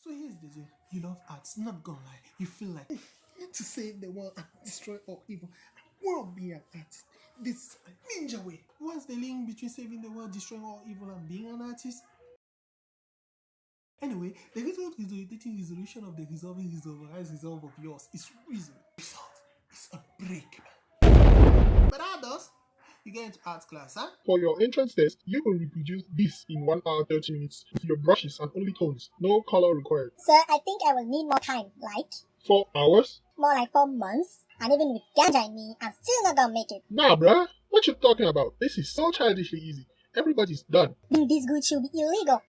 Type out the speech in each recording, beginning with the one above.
So here's the deal. You love arts, not gonna lie. You feel like to save the world and destroy all evil. I want to be an artist. This is my ninja way. What's the link between saving the world, destroying all evil, and being an artist? Anyway, the result is the irritating resolution of the resolve of yours is reason. Result is unbreakable. But others, you get into art class, huh? For your entrance test, you will reproduce this in 1 hour 30 minutes with your brushes and only tones. No color required. Sir, I think I will need more time, like 4 hours? more like 4 months. And even with ganja in me, I'm still not gonna make it. Nah, bruh. What you talking about? This is so childishly easy. Everybody's done. Being this good should be illegal.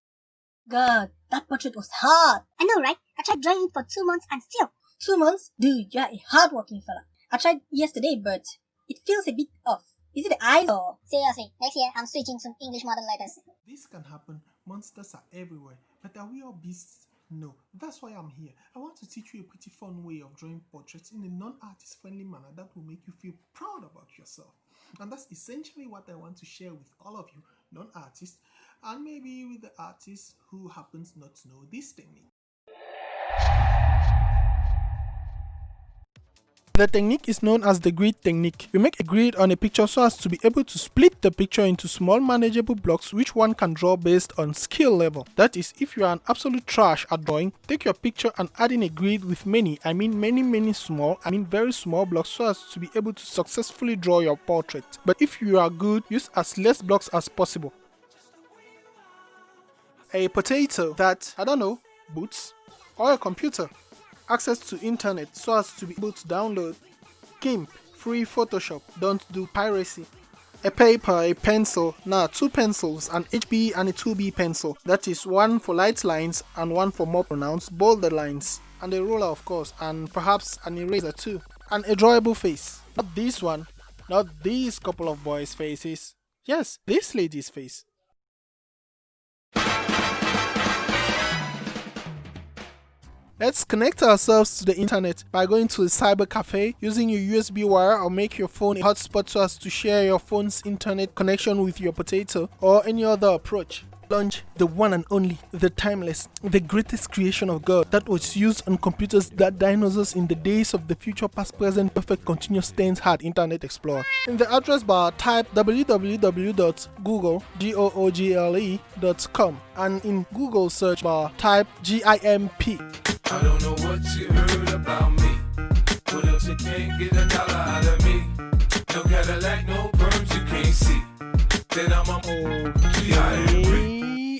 God, that portrait was hard. I know, right? I tried drawing it for 2 months and still. 2 months? Dude, you're a hardworking fella. I tried yesterday, but it feels a bit off. Is it the eyes or? Seriously, next year I'm switching to English modern letters. This can happen. Monsters are everywhere. But are we all beasts? No. That's why I'm here. I want to teach you a pretty fun way of drawing portraits in a non-artist friendly manner that will make you feel proud about yourself. And that's essentially what I want to share with all of you non-artists and maybe with the artist who happens not to know this technique. The technique is known as the grid technique. You make a grid on a picture so as to be able to split the picture into small manageable blocks which one can draw based on skill level. That is, if you are an absolute trash at drawing, take your picture and add in a grid with many very small blocks so as to be able to successfully draw your portrait. But if you are good, use as less blocks as possible. A potato that, boots, or a computer. Access to internet so as to be able to download GIMP, free Photoshop, don't do piracy. A paper, a pencil, 2 pencils, an HB and a 2B pencil, that is one for light lines and one for more pronounced bolder lines, and a ruler of course, and perhaps an eraser too, and a drawable face. Not this one, not these couple of boys' faces, yes, this lady's face. Let's connect ourselves to the internet by going to a cyber cafe, using your USB wire, or make your phone a hotspot so as to share your phone's internet connection with your potato, or any other approach. Launch the one and only, the timeless, the greatest creation of God that was used on computers that dinosaurs in the days of the future, past, present, perfect, continuous tense had Internet Explorer. In the address bar, type www.google.com and in Google search bar, type GIMP. I don't know what you heard about me. What else you can't get $1 out of me? No Cadillac, no perms you can't see. Then I'm a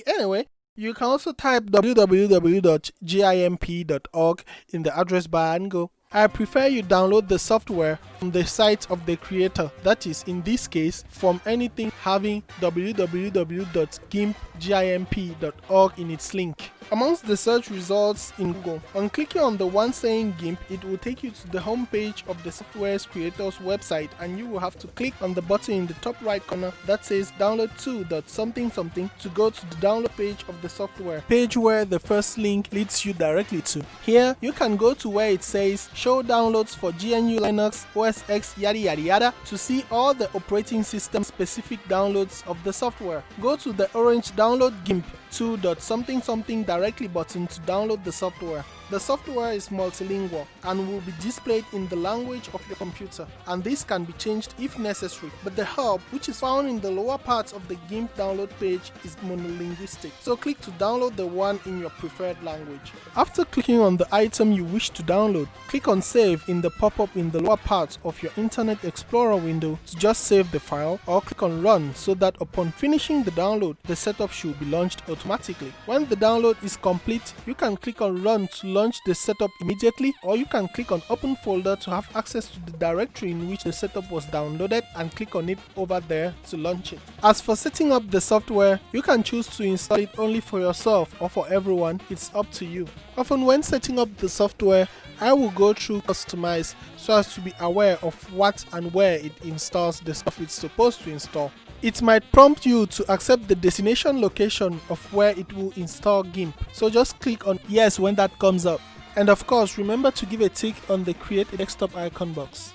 Anyway, you can also type www.gimp.org in the address bar and go. I prefer you download the software from the site of the creator, that is, in this case, from anything having www.gimp.org in its link. Amongst the search results in Google, on clicking on the one saying GIMP, it will take you to the home page of the software's creator's website, and you will have to click on the button in the top right corner that says download to something to go to the download page of the software, page where the first link leads you directly to. Here, you can go to where it says show downloads for GNU Linux, OS X, yada yada yada, to see all the operating system specific downloads of the software. Go to the orange download GIMP to something directly button to download the software. The software is multilingual and will be displayed in the language of your computer, and this can be changed if necessary, but the hub, which is found in the lower part of the GIMP download page, is monolinguistic, so click to download the one in your preferred language. After clicking on the item you wish to download, click on Save in the pop-up in the lower part of your Internet Explorer window to just save the file, or click on Run so that upon finishing the download, the setup should be launched automatically. When the download is complete, you can click on Run to launch the setup immediately, or you can click on Open Folder to have access to the directory in which the setup was downloaded and click on it over there to launch it. As for setting up the software, you can choose to install it only for yourself or for everyone, it's up to you. Often when setting up the software, I will go through Customize so as to be aware of what and where it installs the stuff it's supposed to install. It might prompt you to accept the destination location of where it will install GIMP, so just click on Yes when that comes up. And of course, remember to give a tick on the Create a Desktop icon box.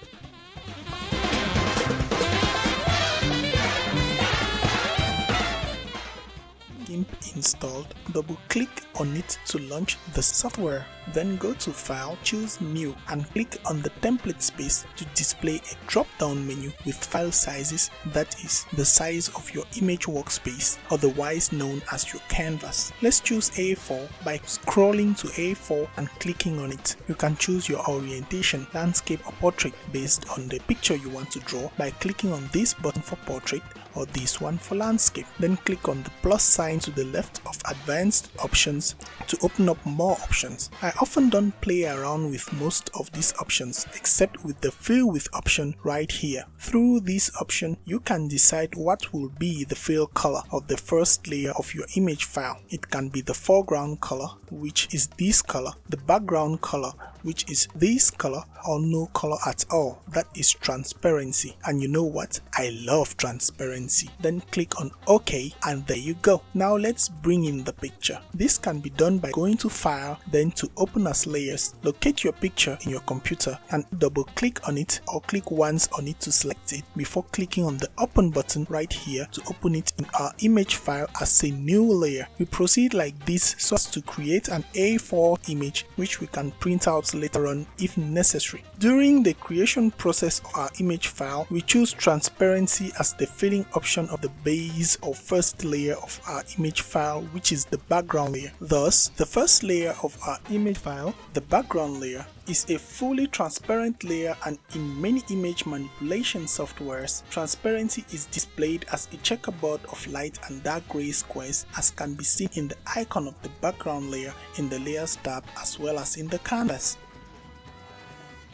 GIMP installed, double-click on it to launch the software. Then go to File, choose New, and click on the template space to display a drop-down menu with file sizes, that is, the size of your image workspace, otherwise known as your canvas. Let's choose A4 by scrolling to A4 and clicking on it. You can choose your orientation, landscape or portrait based on the picture you want to draw by clicking on this button for portrait or this one for landscape. Then click on the plus sign to the left of advanced options to open up more options. I often don't play around with most of these options except with the fill with option right here. Through this option, you can decide what will be the fill color of the first layer of your image file. It can be the foreground color, which is this color, the background color, which is this color, or no color at all, that is transparency. And you know what? I love transparency. Then click on OK and there you go. Now let's bring in the picture. This can be done by going to File, then to Open as Layers. Locate your picture in your computer and double click on it or click once on it to select it before clicking on the Open button right here to open it in our image file as a new layer. We proceed like this so as to create an A4 image which we can print out later on if necessary. During the creation process of our image file, we choose transparency as the filling option of the base or first layer of our image file, which is the background layer. Thus, the first layer of our image file, the background layer, is a fully transparent layer, and in many image manipulation softwares, transparency is displayed as a checkerboard of light and dark gray squares, as can be seen in the icon of the background layer in the Layers tab as well as in the canvas.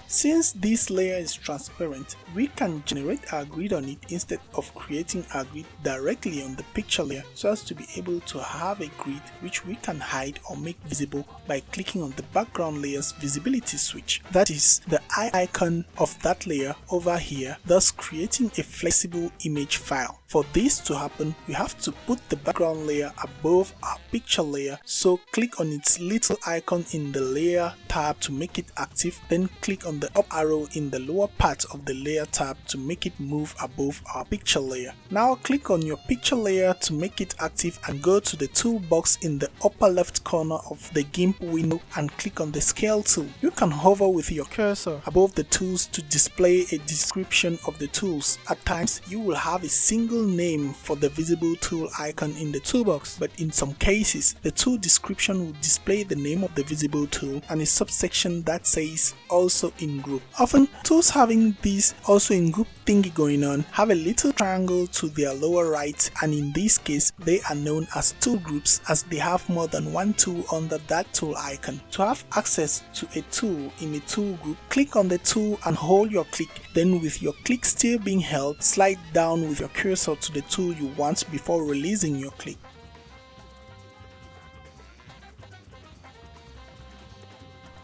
Since this layer is transparent, we can generate our grid on it instead of creating our grid directly on the picture layer, so as to be able to have a grid which we can hide or make visible by clicking on the background layer's visibility switch, that is, the eye icon of that layer over here, thus creating a flexible image file. For this to happen, we have to put the background layer above our picture layer, so click on its little icon in the Layer tab to make it active, then click on the up arrow in the lower part of the Layer tab to make it move above our picture layer. Now click on your picture layer to make it active and go to the toolbox in the upper left corner of the GIMP window and click on the Scale tool. You can hover with your cursor above the tools to display a description of the tools. At times, you will have a single name for the visible tool icon in the toolbox, but in some cases, the tool description will display the name of the visible tool and a subsection that says also in group. Often, tools having this also in group thingy going on have a little triangle to their lower right, and in this case, they are known as tool groups as they have more than one tool under that tool icon. To have access to a tool in a tool group, click on the tool and hold your click. Then with your click still being held, slide down with your cursor to the tool you want before releasing your click.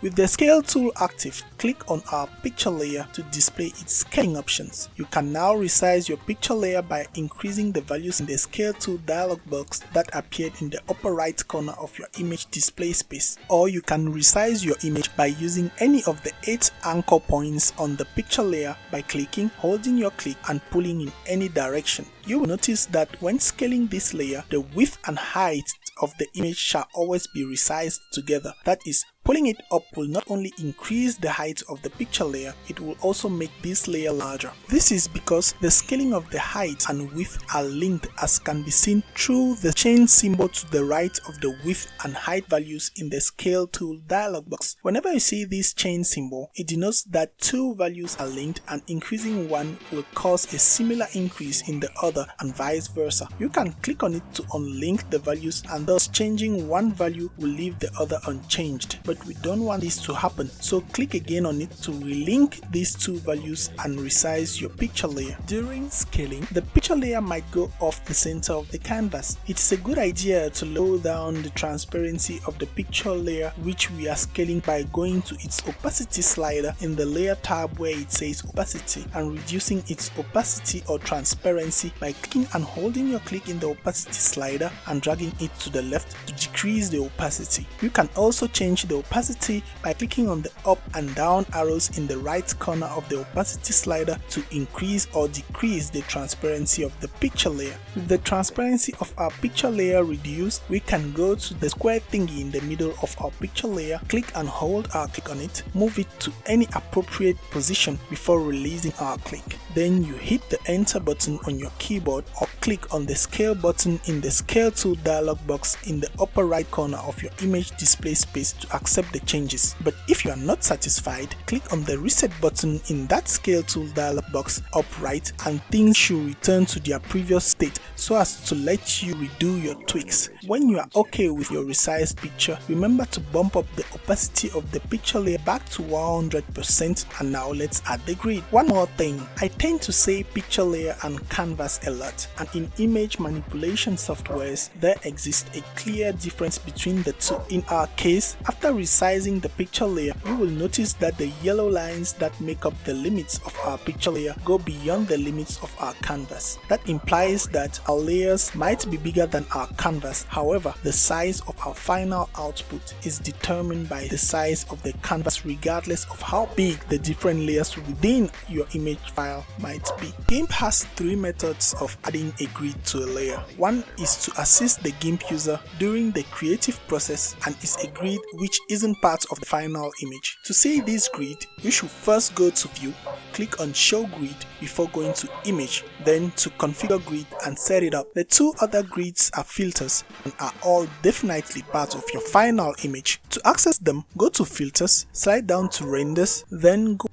With the Scale tool active, click on our picture layer to display its scaling options. You can now resize your picture layer by increasing the values in the Scale tool dialog box that appeared in the upper right corner of your image display space. Or you can resize your image by using any of the 8 anchor points on the picture layer by clicking, holding your click and pulling in any direction. You will notice that when scaling this layer, the width and height of the image shall always be resized together. That is, pulling it up will not only increase the height of the picture layer, it will also make this layer larger. This is because the scaling of the height and width are linked, as can be seen through the chain symbol to the right of the width and height values in the Scale tool dialog box. Whenever you see this chain symbol, it denotes that two values are linked, and increasing one will cause a similar increase in the other and vice versa. You can click on it to unlink the values, and thus changing one value will leave the other unchanged. But we don't want this to happen, so click again on it to relink these two values and resize your picture layer. During scaling, the picture layer might go off the center of the canvas. It's a good idea to lower down the transparency of the picture layer, which we are scaling by going to its opacity slider in the Layer tab where it says opacity, and reducing its opacity or transparency by clicking and holding your click in the opacity slider and dragging it to the left to decrease the opacity. You can also change the opacity by clicking on the up and down arrows in the right corner of the opacity slider to increase or decrease the transparency of the picture layer. With the transparency of our picture layer reduced, we can go to the square thingy in the middle of our picture layer, click and hold our click on it, move it to any appropriate position before releasing our click. Then you hit the enter button on your keyboard or click on the scale button in the scale tool dialog box in the upper right corner of your image display space to accept the changes. But if you are not satisfied, click on the reset button in that scale tool dialog box up right and things should return to their previous state so as to let you redo your tweaks. When you are okay with your resized picture, remember to bump up the opacity of the picture layer back to 100%, and now let's add the grid. One more thing, I tend to say picture layer and canvas a lot, and in image manipulation softwares there exists a clear difference between the two. In our case, after resizing the picture layer, you will notice that the yellow lines that make up the limits of our picture layer go beyond the limits of our canvas. That implies that our layers might be bigger than our canvas. However, the size of our final output is determined by the size of the canvas regardless of how big the different layers within your image file might be. GIMP has three methods of adding a grid to a layer. One is to assist the GIMP user during the creative process and is a grid which isn't part of the final image. To see this grid, you should first go to View, click on Show Grid before going to Image, then to Configure Grid and set it up. The two other grids are filters and are all definitely part of your final image. To access them, go to Filters, slide down to Renders, then go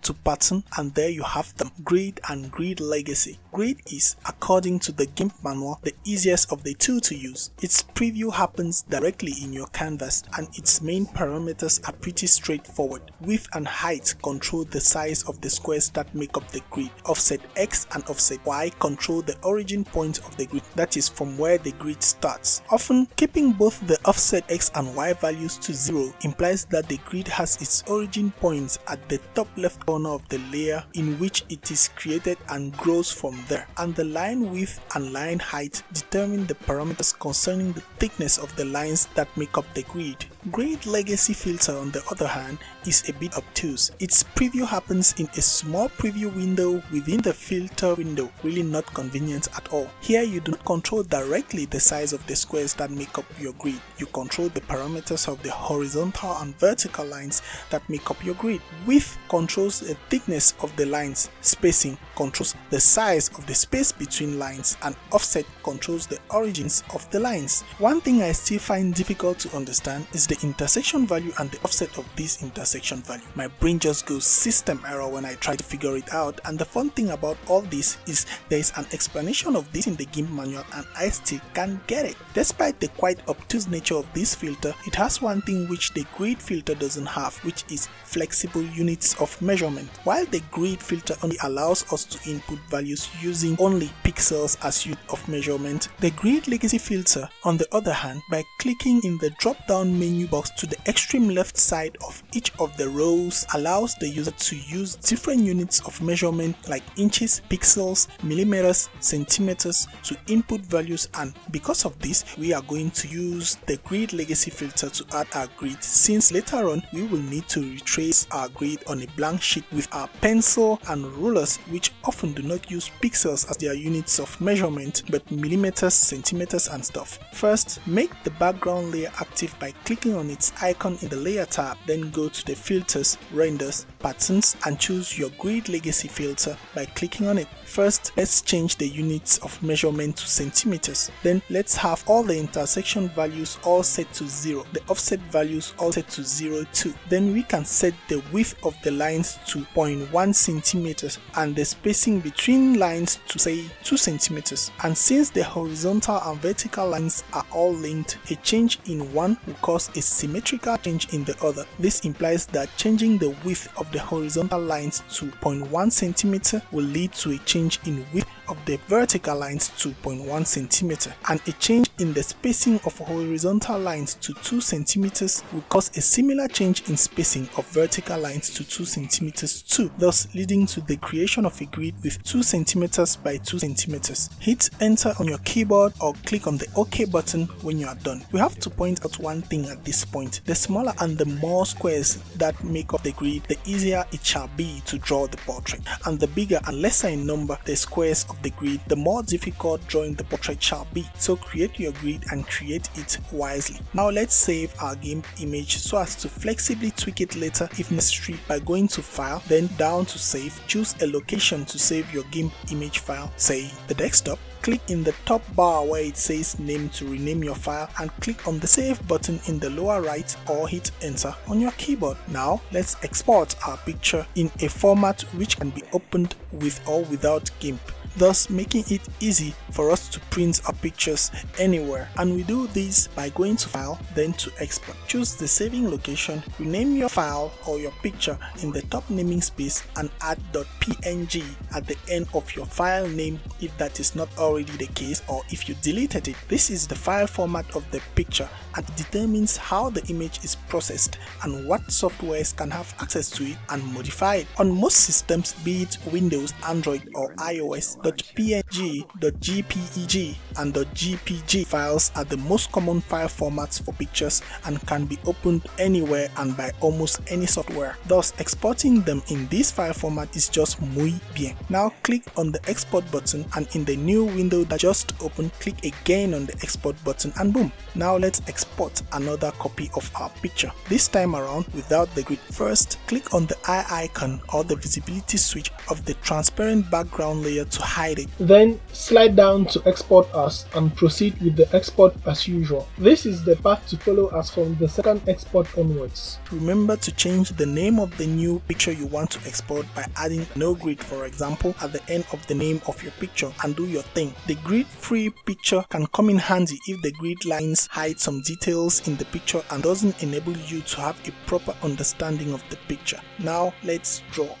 to Pattern, and there you have them, Grid and Grid Legacy. Grid is, according to the GIMP manual, the easiest of the two to use. Its preview happens directly in your canvas and its main parameters are pretty straightforward. Width and height control the size of the squares that make up the grid. Offset X and offset Y control the origin point of the grid, that is from where the grid starts. Often, keeping both the offset X and Y values to 0 implies that the grid has its origin points at the top left corner of the layer in which it is created and grows from there, and the line width and line height determine the parameters concerning the thickness of the lines that make up the grid. Grid Legacy Filter, on the other hand, is a bit obtuse. Its preview happens in a small preview window within the filter window, really not convenient at all. Here you do not control directly the size of the squares that make up your grid. You control the parameters of the horizontal and vertical lines that make up your grid. Width controls the thickness of the lines, spacing controls the size of the space between lines, and offset controls the origins of the lines. One thing I still find difficult to understand is the intersection value and the offset of this intersection value. My brain just goes system error when I try to figure it out, and the fun thing about all this is there is an explanation of this in the GIMP manual and I still can't get it. Despite the quite obtuse nature of this filter, it has one thing which the grid filter doesn't have, which is flexible units of measurement. While the grid filter only allows us to input values using only pixels as unit of measurement, the Grid Legacy filter, on the other hand, by clicking in the drop-down menu box to the extreme left side of each of the rows, allows the user to use different units of measurement like inches, pixels, millimeters, centimeters to input values, and because of this we are going to use the Grid Legacy filter to add our grid, since later on we will need to retrace our grid on a blank sheet with our pencil and rulers, which often do not use pixels as their units of measurement but millimeters, centimeters and stuff. First, make the background layer active by clicking on its icon in the layer tab, then go to the filters, renders, patterns and choose your Grid Legacy filter by clicking on it. First, let's change the units of measurement to centimeters. Then let's have all the intersection values all set to 0, the offset values all set to 0 too. Then we can set the width of the lines to 0.1 centimeters and the spacing between lines to say 2 centimeters. And since the horizontal and vertical lines are all linked, a change in one will cause a symmetrical change in the other. This implies that changing the width of the horizontal lines to 0.1 centimeter will lead to a change in width of the vertical lines to 0.1 centimeter, and a change in the spacing of horizontal lines to 2 centimeters will cause a similar change in spacing of vertical lines to 2 centimeters too, thus leading to the creation of a grid with 2 centimeters by 2 centimeters. Hit enter on your keyboard keyboard or click on the OK button when you are done. We have to point out one thing at this point. The smaller and the more squares that make up the grid, the easier it shall be to draw the portrait. And the bigger and lesser in number the squares of the grid, the more difficult drawing the portrait shall be. So create your grid and create it wisely. Now let's save our GIMP image so as to flexibly tweak it later if necessary by going to File, then down to Save. Choose a location to save your GIMP image file, say the desktop. Click in the top bar where it says Name to rename your file and click on the Save button in the lower right or hit Enter on your keyboard. Now let's export our picture in a format which can be opened with or without GIMP, thus making it easy for us to print our pictures anywhere. And we do this by going to File, then to Export. Choose the saving location, rename your file or your picture in the top naming space and add .png at the end of your file name if that is not already the case or if you deleted it. This is the file format of the picture and determines how the image is processed and what softwares can have access to it and modify it. On most systems, be it Windows, Android or iOS, .png, .jpeg and .gpg files are the most common file formats for pictures and can be opened anywhere and by almost any software. Thus, exporting them in this file format is just muy bien. Now click on the export button and in the new window that just opened, click again on the export button and boom. Now let's export another copy of our picture, this time around without the grid. First, click on the eye icon or the visibility switch of the transparent background layer to hide it. Then slide down to Export As and proceed with the export as usual. This is the path to follow as from the second export onwards. Remember to change the name of the new picture you want to export by adding no grid, for example, at the end of the name of your picture and do your thing. The grid-free picture can come in handy if the grid lines hide some details in the picture and doesn't enable you to have a proper understanding of the picture. Now let's draw.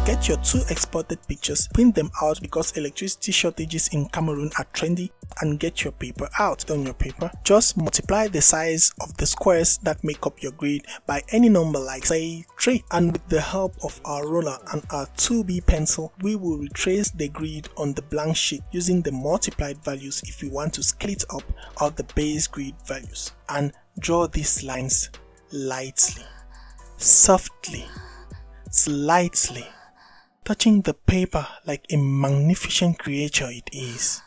Get your two exported pictures, print them out because electricity shortages in Cameroon are trendy, and get your paper out. On your paper, just multiply the size of the squares that make up your grid by any number, like say 3, and with the help of our ruler and our 2B pencil, we will retrace the grid on the blank sheet using the multiplied values if you want to scale it up or the base grid values, and draw these lines lightly, softly, slightly, touching the paper like a magnificent creature it is.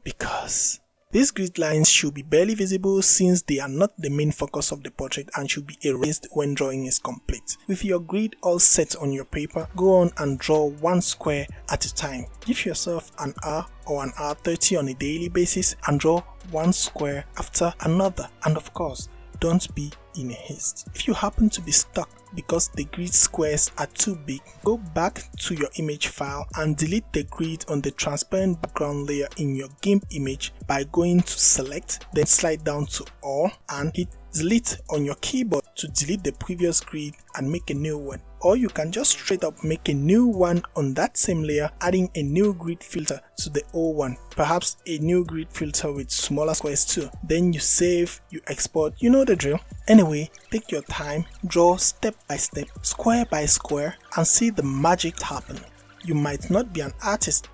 Because these grid lines should be barely visible since they are not the main focus of the portrait and should be erased when drawing is complete. With your grid all set on your paper, go on and draw one square at a time. Give yourself an hour or an hour 30 on a daily basis and draw one square after another. And of course, don't be in a haste. If you happen to be stuck because the grid squares are too big, go back to your image file and delete the grid on the transparent background layer in your GIMP image by going to Select, then slide down to All and hit Delete on your keyboard to delete the previous grid and make a new one. Or you can just straight up make a new one on that same layer, adding a new grid filter to the old one, perhaps a new grid filter with smaller squares too. Then you save, you export, you know the drill. Anyway, take your time, draw step by step, square by square, and see the magic happen. You might not be an artist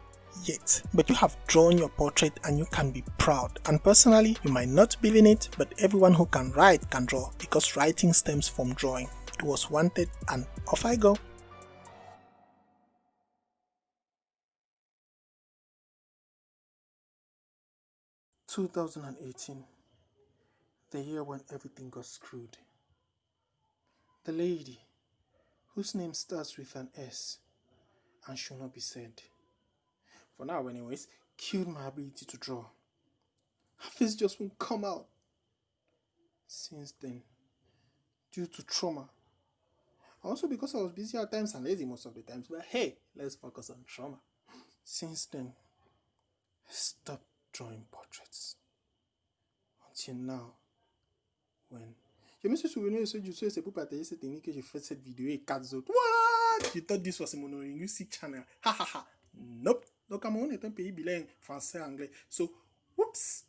yet, but you have drawn your portrait and you can be proud. And personally, you might not believe in it, but everyone who can write can draw, because writing stems from drawing. It was wanted and off I go. "2018, the year when everything got screwed. The lady, whose name starts with an S and should not be said, for now anyways, killed my ability to draw. Her face just won't come out. Since then, due to trauma, also because I was busy at times and lazy most of the times, but hey, let's focus on trauma. Since then, I stopped drawing portraits. Until now, when... Je me suis souvenu ce jour, c'est pour partager cette technique que j'ai fait cette vidéo et 4 autres. What? You thought this was a monolinguistic channel? Ha ha ha. Nope. Le Cameroun est un pays bilingue, français-anglais. So, whoops.